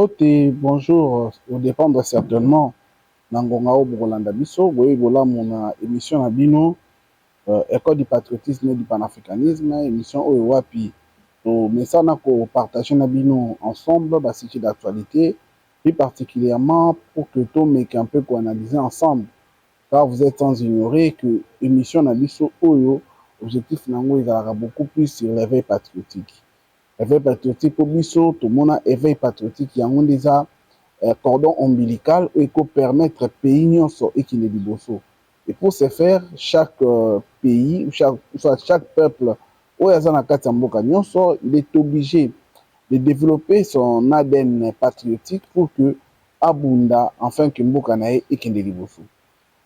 Mbote, bonjour, au dépendre certainement Nangonga au Bokolanda Biso, Boye Gola mon émission à Bino, École du patriotisme et du panafricanisme, émission au Wapi. Mais ça, on a partager Nabino ensemble, bah, c'est d'actualité, plus particulièrement pour que tout mec un peu analyser ensemble. Car vous êtes sans ignorer que l'émission Nabiso Oyo, objectif Nango, il aura beaucoup plus sur l'éveil patriotique. Éveil patriotique pour Biso, tout le monde a éveil patriotique, il y a un déjà cordon ombilical et qui permettre pays nyonso et qui ne liboso. Et pour ce faire, chaque pays, chaque peuple, où il y a mboka nyonso, il est obligé de développer son ADN patriotique pour que Abunda, enfin que mboka nae et qui ne liboso.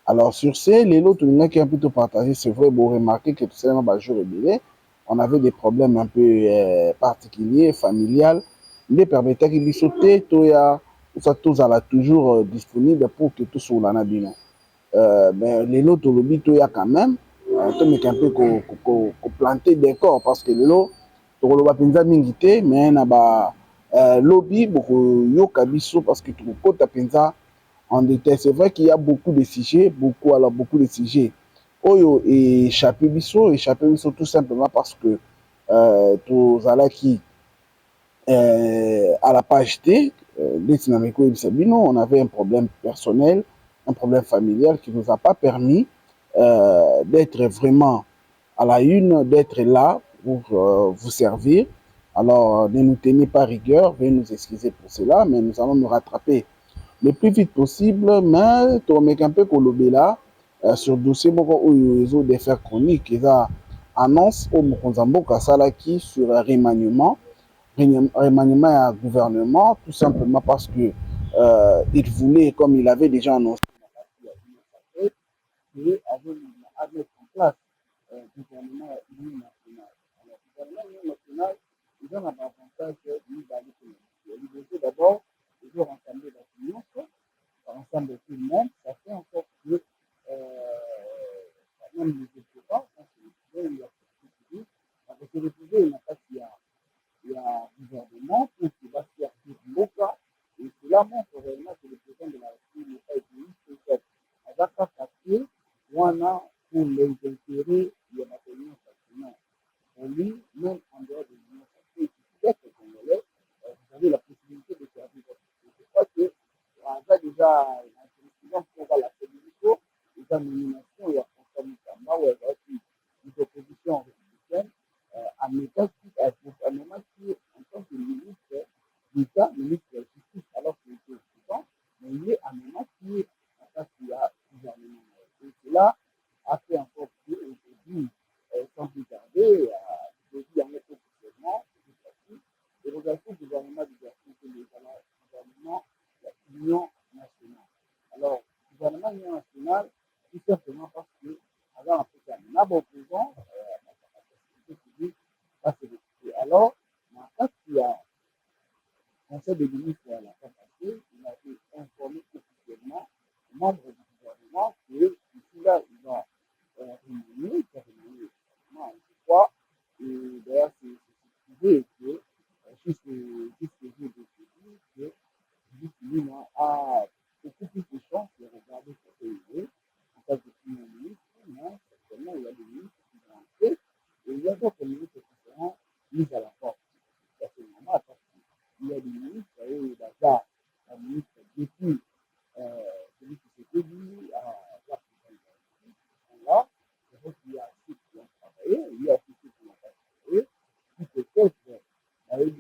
Alors sur ce, les autres qui ont plutôt partagé, c'est vrai, vous remarquez que tout simplement, jour et on avait des problèmes un peu particuliers, familiales. Les permettaient qu'ils sautent, tous à la toujours disponible pour que tout soit là. Mais les autres lobby, il y a quand même, un peu planter des corps parce que les autres, tu vas penser mingité, mais na lobby, beaucoup yoka biso parce que tu peux penser en détail. C'est vrai qu'il y a beaucoup de sujets, beaucoup de sujets. Oyo échappé biso tout simplement parce que tous qui à la page T, on avait un problème personnel, un problème familial qui ne nous a pas permis d'être vraiment à la une, d'être là pour vous servir. Alors, ne nous tenez pas rigueur, veuillez nous excuser pour cela, mais nous allons nous rattraper le plus vite possible. Mais tu remets un peu Kolobela sur le dossier où ils ont des faits chroniques. Ils ont annonce au Mokonzambo Kassalaki sur un remaniement à gouvernement, tout simplement parce que il voulait, comme il avait déjà annoncé, à mettre en place un gouvernement à union nationale. Alors, le gouvernement union nationale, ils ont un avantage d'abord, d'abord, ils ont rassembler la finance, ensemble tout le monde, ça fait en sorte que même les opposants, avec les opposants, il n'y a pas qu'il y a gouvernement pour qu'il va se faire tout le cas. Et cela montre réellement que le président de la République n'est pas égoïste. Avec un papier, on a pour les intérêts de la réunion nationale. Pour lui, même en dehors de l'union nationale, si vous êtes congolais, vous avez la possibilité de faire vivre. Je crois que on a déjà un président qui va la communication, les nominations, il y a François Mitterrand, où il y a aussi une opposition républicaine, à méthode à un moment qui, en tant que ministre d'État, ministre de la Justice, alors qu'il était président, mais il est à un moment qui est en face du gouvernement. Et cela a fait en sorte qu'aujourd'hui, sans plus tarder, je dis en effet officiellement, et regarder le gouvernement du gouvernement de l'Union nationale. Alors, le gouvernement de l'Union nationale, tout simplement parce que, avant Afrique, on a beaucoup de gens, alors, quand il y a un conseil de ministres à la fin passée, il a été informé officiellement, membre du gouvernement, que ici là, il va réunir, je crois, et d'ailleurs, c'est prouvé que jusqu'au jour d'aujourd'hui, que Philippe a beaucoup plus de chances de regarder ce pays en tant que premier ministre, mais certainement, il y a des ministres qui vont entrer, et il y a d'autres ministres qui seront mis à la porte. C'est normal parce qu'il y a des ministres, et Bazar, un ministre depuis celui qui s'est élu à la présidence qui sont là, c'est vrai qu'il y a ceux qui ont travaillé, il y a ceux qui n'ont pas travaillé, qui peut-être avec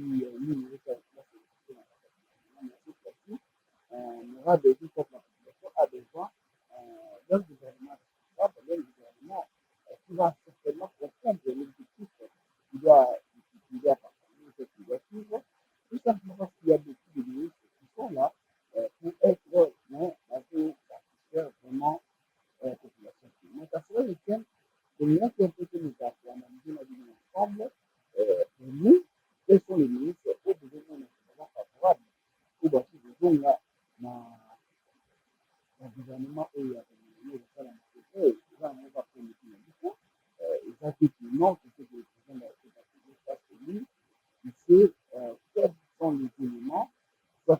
on aura des vies comme la population a besoin d'un gouvernement responsable, d'un gouvernement qui va certainement comprendre l'objectif qui doit partager, qui doit suivre, tout simplement parce qu'il y a beaucoup de ministres qui sont là pour être satisfaire vraiment la population. Mais ça serait le thème de l'union qui est un peu que nous avons analysé la vie ensemble. Pour nous, quels sont les ministres au gouvernement favorable ou bien si nous avons là dans le gouvernement où il y a effectivement, c'est ce que le président de la République face à lui, il sait quels sont les éléments, soit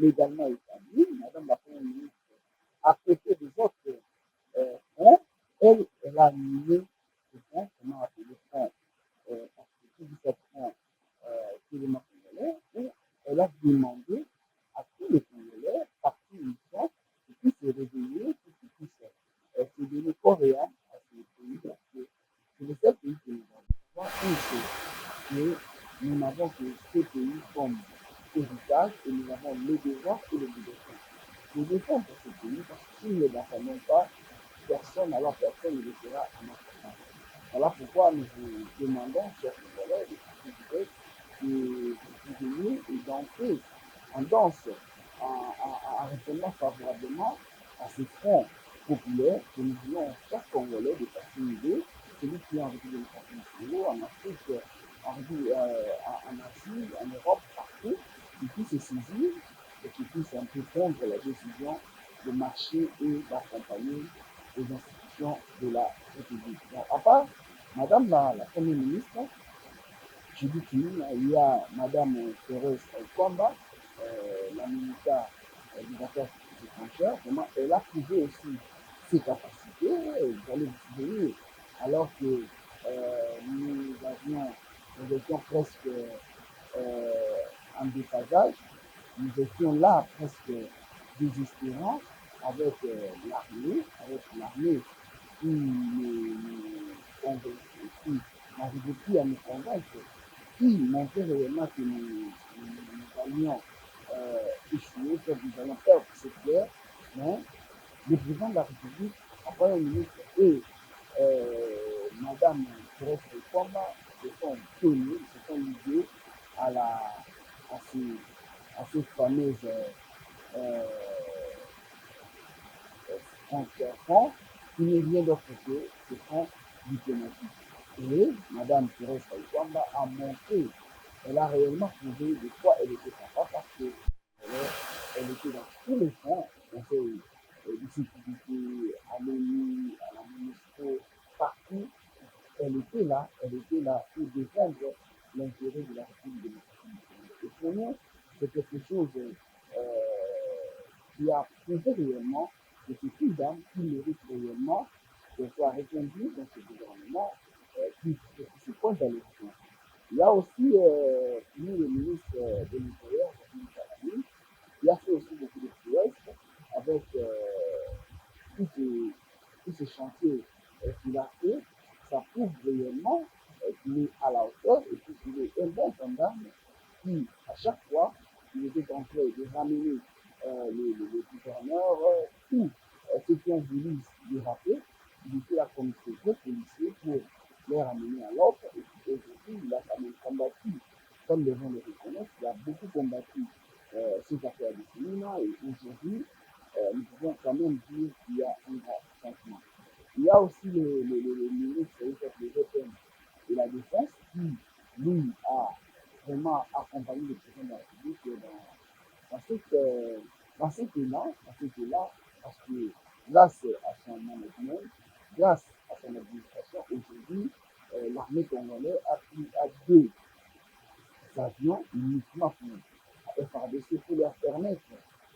légalement établie. Madame la Première ministre, à côté des autres fonds, elle a animé ce fonds, comment appeler fonds, parce que tout cette fonds Téléma Congolais, et elle a demandé à tous les Congolais, partout où ils sont, qu'ils puissent se réveiller, qu'ils puissent se donner corps et âme à ce pays, parce que c'est le seul pays que nous avons. Une chose, que nous n'avons que ce pays comme héritage et nous avons le devoir et l'obligation de défendre ce pays parce que si nous ne le défendons pas, personne, alors personne ne le fera à notre place. Voilà pourquoi nous vous demandons, chers Congolais, de venir et danser en danse, en répondant favorablement à ce front populaire que nous voulons chaque Congolais de participer, celui qui est en République démocratique du Congo, en Afrique, en Asie, en Europe, partout, qui puisse se saisir et qui puisse un peu prendre la décision de marcher et d'accompagner les institutions de la République. Donc, à part Madame la Première ministre, je dis qu'il y a Madame Thérèse Kwamba, la ministre des Affaires étrangères, vraiment, elle a prouvé aussi ses capacités, j'allais vous souvenir, alors que nous étions presque en déphasage, nous étions là presque désespérants avec l'armée qui n'arrivait plus à nous convaincre, qui montrait réellement que nous allions échouer, que nous allions perdre, c'est clair, mais le président de la République, la Première ministre et Madame Thérèse Kwamba se sont tenus, se sont liés à, à cette fameuse front qui n'est rien d'autre que ce front diplomatique. Et Mme Thérèse Kwamba a montré, elle a réellement prouvé de quoi elle était capable parce qu'elle était dans tous les fronts, conseil de sécurité, à l'ONU, à la MONUSCO, partout. Elle était là pour défendre l'intérêt de la République démocratique. Et pour nous, c'est quelque chose qui a prouvé réellement que c'est une dame qui mérite réellement qu'elle soit reconduite dans ce gouvernement qui se pose à l'élection. Il y a aussi le ministre de l'Intérieur, qui a fait aussi beaucoup de prouesses avec tous ces chantiers qu'il a fait. Ça prouve réellement qu'il est à la hauteur et qu'il est un bon gendarme qui, à chaque fois, il était en train de ramener les gouverneurs, tous ceux qui ont voulu déraper, il était là comme secret policier pour les ramener à l'ordre. Et aujourd'hui, il a quand même combattu, comme les gens le reconnaissent, il a beaucoup combattu ces affaires de cinéma. Et aujourd'hui, nous pouvons quand même dire qu'il y a un grand changement. Il y a aussi le ministre des EPM et la Défense qui, lui, a vraiment accompagné le président de la République dans cet élan, parce que grâce à son management, grâce à son administration, aujourd'hui, l'armée congolaise a deux avions uniquement pour FARDC pour leur permettre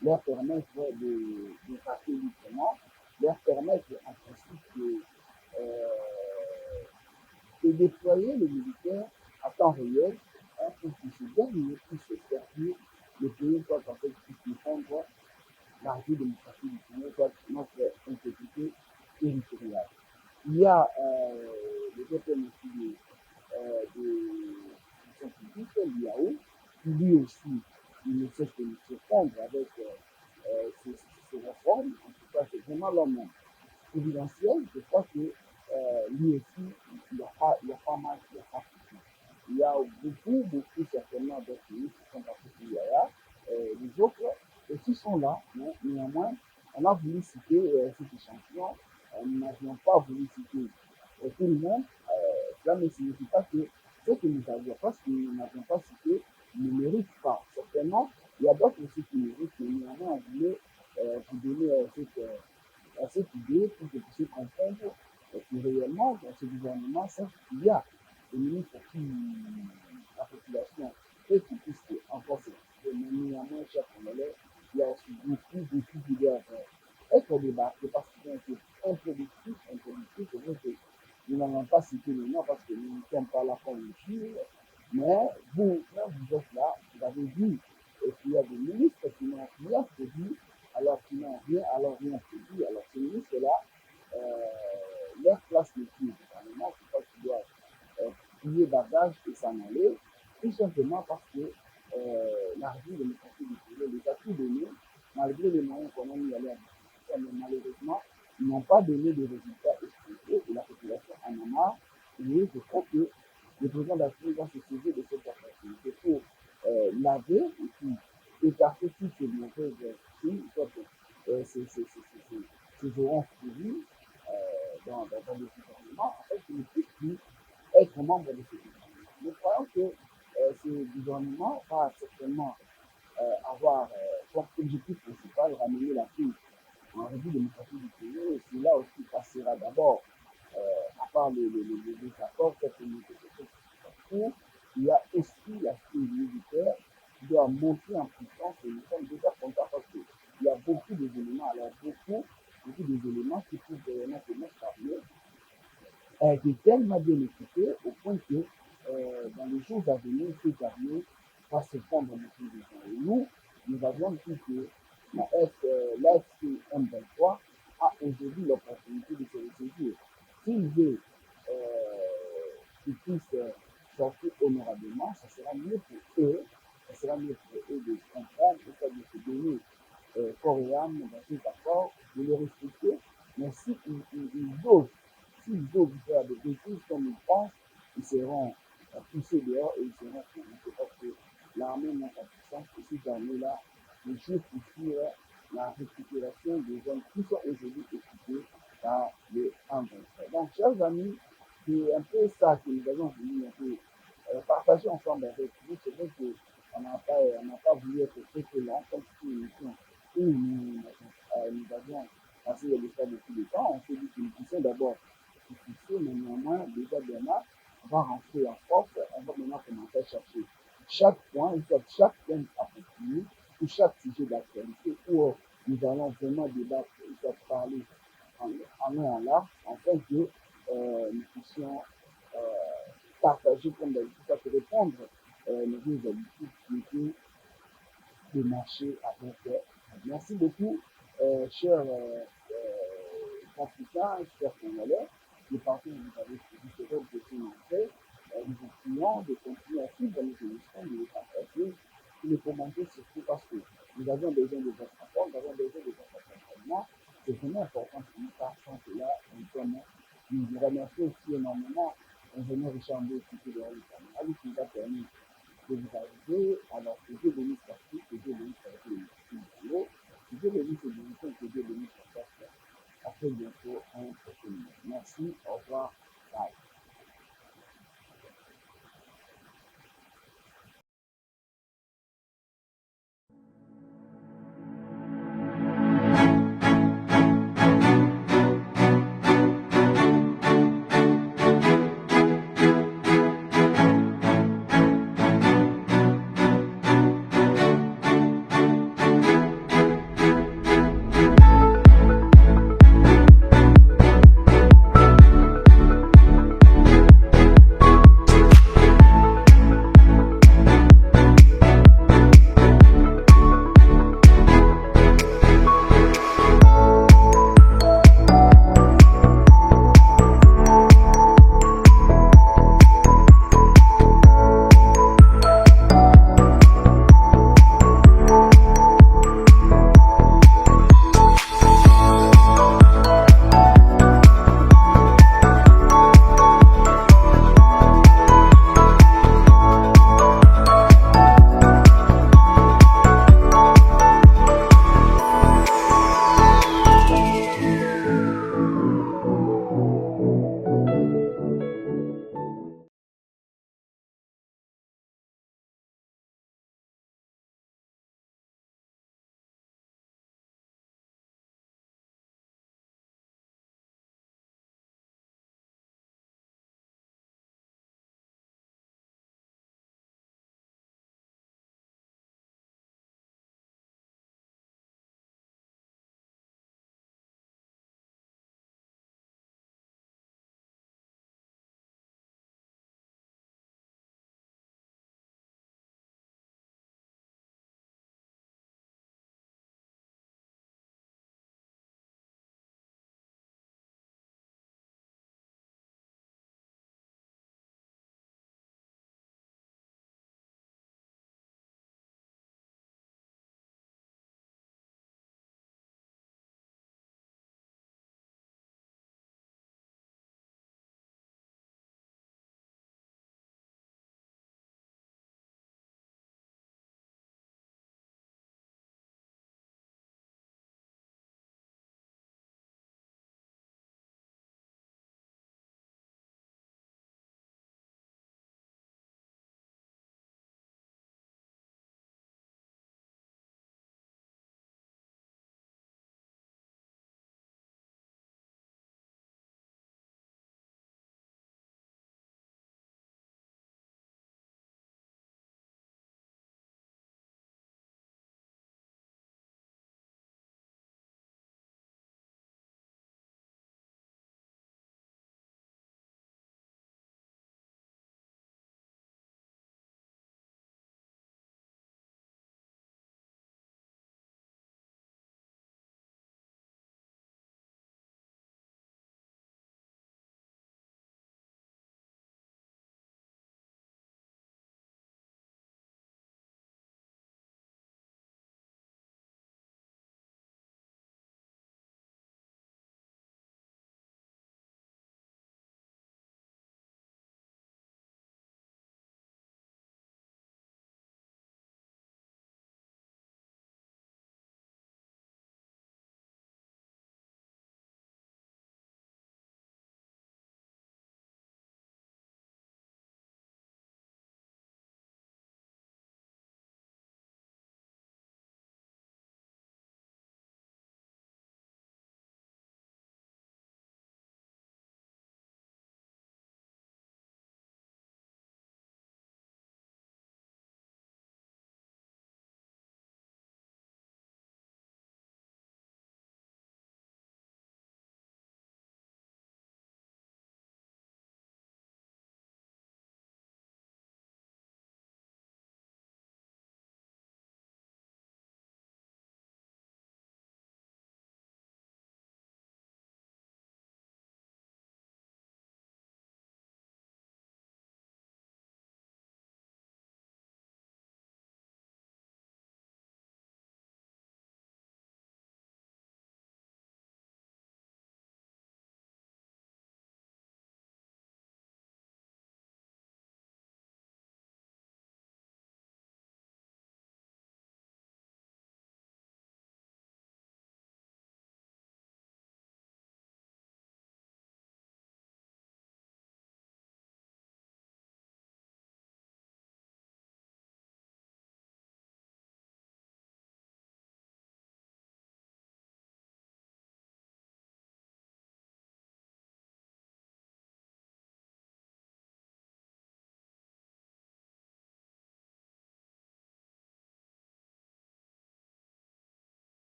de passer librement, leur permettre en principe de déployer les militaires à temps réel pour que ces derniers puissent se servir le pays soit en fait puisse défendre la République démocratique du Congo, soit notre intégrité territoriale. Il y a le deuxième aussi de fonction publique, l'IAO, qui lui aussi, il ne cesse de nous surprendre avec ses réformes. En tout cas, c'est vraiment l'homme présidentiel. Je crois que lui aussi, il n'y a pas mal, il n'y a pas de. Il y a beaucoup certainement d'autres pays qui sont passés sur l'IAA. Les autres aussi sont là, mais néanmoins, on a voulu citer cet échantillon. Nous n'avions pas voulu citer tout le monde. Cela ne signifie pas que ce que nous avions pas, ce que nous n'avions pas cité, ne mérite pas. Certainement, il y a d'autres aussi qui méritent, mais néanmoins, on voulait vous donner cette idée pour que vous puissiez comprendre que réellement, dans ce gouvernement, certes, il y a des ministres qui, la population, peut qu'ils puissent encore se mais néanmoins, chers Congolais, il y a aussi beaucoup qui doivent être débattus parce qu'ils ont été improductifs. C'est vrai que nous n'allons pas citer le nom parce que nous ne sommes pas là pour le juge, mais vous, quand vous êtes là, vous avez vu qu'il y a des ministres qui n'ont rien produit, alors qu'ils n'ont rien produit. Alors ces ministres-là, leur place n'est plus au gouvernement, c'est pas qu'ils doivent plier bagage et s'en aller, tout simplement parce que la République démocratique du Congo les a tout donné, malgré les moyens qu'on a mis à leur disposition, mais malheureusement, ils n'ont pas donné de résultats escomptés et la population en a marre. Et je crois que le président de la République va se saisir de cette opportunité pour laver et puis écarter toutes ces mauvaises signes, ces oranges pourries dans le gouvernement, en fait, il ne puisse plus être membre de ce gouvernement. Nous croyons que ce gouvernement va certainement avoir comme objectif principal ramener la paix en République démocratique du Congo. Et cela aussi passera d'abord, à part les accords, peut-être les négociations, il y a aussi l'aspect militaire qui doit monter en puissance et nous sommes déjà contents parce qu'il y a beaucoup d'éléments, alors beaucoup d'éléments qui prouvent réellement que notre armée a été tellement bien équipée au point que dans les jours à venir, cette armée va se prendre en utilisation. Et nous avions dit que l'AFC M23 a aujourd'hui l'opportunité de se ressaisir. S'il veut qu'ils puissent sortir honorablement, ça sera mieux pour eux, de comprendre, c'est-à-dire de donner corps et âme dans cet accord, de le respecter, mais s'ils osent faire des bêtises comme ils pensent, ils seront poussés dehors et ils seront corrompus parce que l'armée monte en puissance et cette armée-là ne joue pour sur la récupération des zones qui sont aujourd'hui occupées par les M23. Donc, chers amis, c'est un peu ça que nous avons voulu un peu partager ensemble avec vous. C'est vrai qu'on n'a pas voulu être très long, comme c'était une émission où nous avions passé le stade depuis le temps. On s'est dit que nous puissions d'abord se fixer, mais néanmoins, déjà demain, on va rentrer en force. On va maintenant commencer à chercher chaque point, chaque thème approprié, ou chaque sujet d'actualité où nous allons vraiment débattre et parler en long en large, afin que nous puissions euh, partager comme d'habitude, ça peut répondre nos deux habitudes qui étaient de marcher avec eux. Merci beaucoup, chers Africains, chers Congolais. Les partenaires que vous avez suivis ce rôle de financer. Nous vous prions de continuer à suivre nos émissions, de les partager, de les commenter surtout parce que nous avons besoin de votre rapport, nous avons besoin de votre accompagnement. C'est vraiment important pour nous car sans cela, nous vous remercions aussi énormément, ingénieur Richard Mbé, qui est